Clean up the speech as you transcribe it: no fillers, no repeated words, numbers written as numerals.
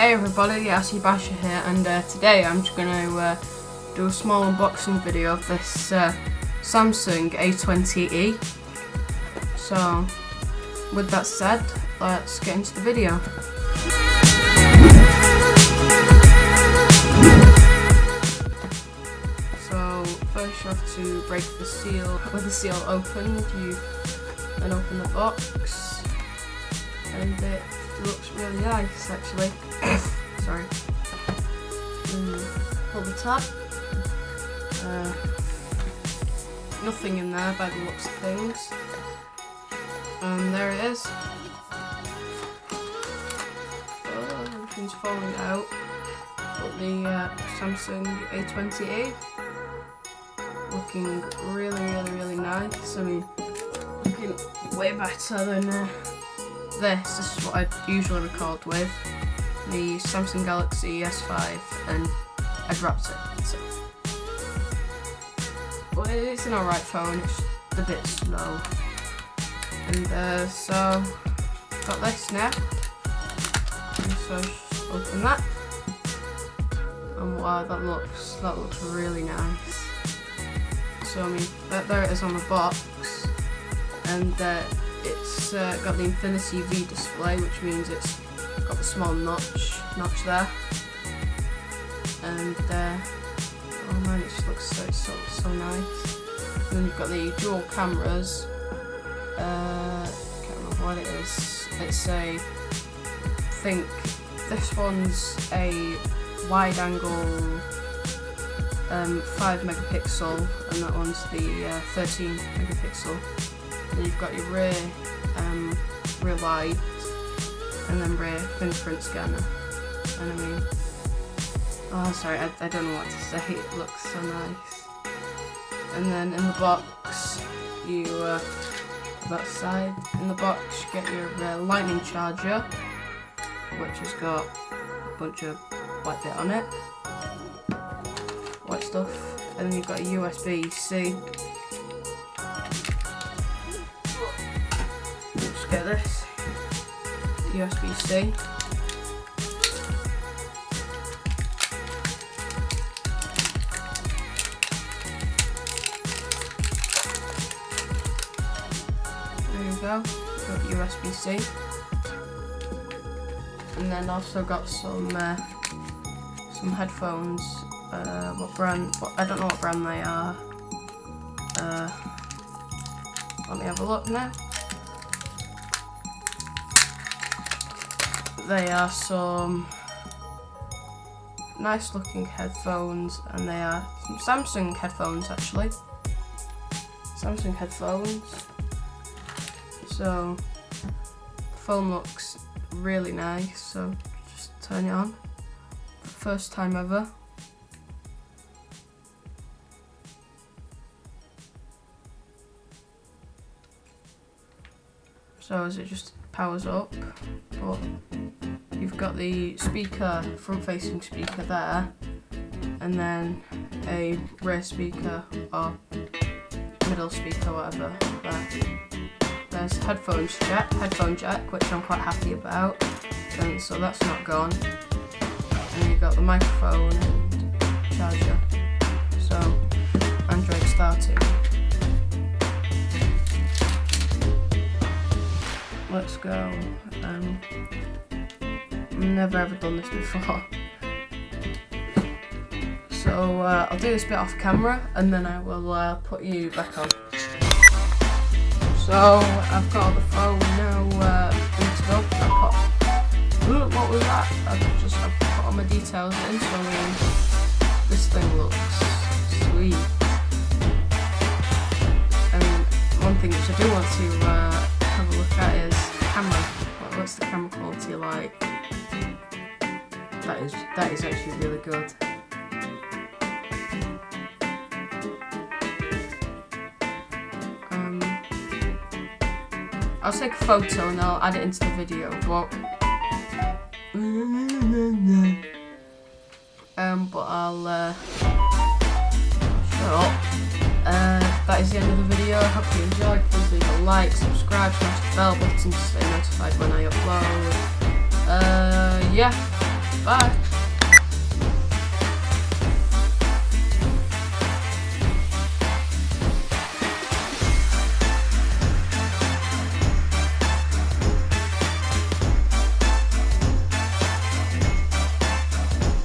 Hey everybody, Basher here, and today I'm just going to do a small unboxing video of this Samsung A20e. So, with that said, let's get into the video. So, first you have to break the seal. With the seal opened, you then open the box, and it looks really nice actually. Sorry. Pull the tab. Nothing in there by the looks of things. And there it is. Oh, everything's falling out. But the Samsung A20e looking really nice. I mean, looking way better than this is what I'd usually record with, the Samsung Galaxy S5, and I'd wrapped it. So. But it's an alright phone, it's just a bit slow. And so, got this now. And so just open that. And wow, that looks really nice. So I mean, there it is on the box. And it's got the Infinity V display, which means it's got the small notch there, and oh man, it just looks so nice. And then you've got the dual cameras. Can't remember what it is. It's I think this one's a wide angle 5 megapixel, and that one's the 13 megapixel. And you've got your rear light, and then rear fingerprint scanner. And I mean, oh sorry, I don't know what to say, it looks so nice. And then in the box, you, that side, in the box you get your lightning charger, which has got a bunch of white bit on it, white stuff, and then you've got a USB-C. Get this USB-C. There you go. Got USB-C, and then also got some headphones. What brand? I don't know what brand they are. Let me have a look now. They are some nice looking headphones, and they are some Samsung headphones actually. Samsung headphones. So the phone looks really nice, so just turn it on. First time ever. So as it just powers up, but you've got the speaker, front-facing speaker there, and then a rear speaker or middle speaker, whatever. There. There's headphone jack, which I'm quite happy about, and so that's not gone. And you've got the microphone and charger. So Android starting. Let's go. I've never ever done this before. So I'll do this bit off camera, and then I will put you back on. So I've got the phone now booted up. What was that? I've put all my details in, so I mean, this thing looks sweet. And one thing which I do want to have a look at is camera. What's the camera quality like? That is actually really good. I'll take a photo and I'll add it into the video, but I'll shut up. That is the end of the video. I hope you enjoyed. Please leave a like, subscribe, smash the bell button to stay notified when I upload. Yeah. Bye.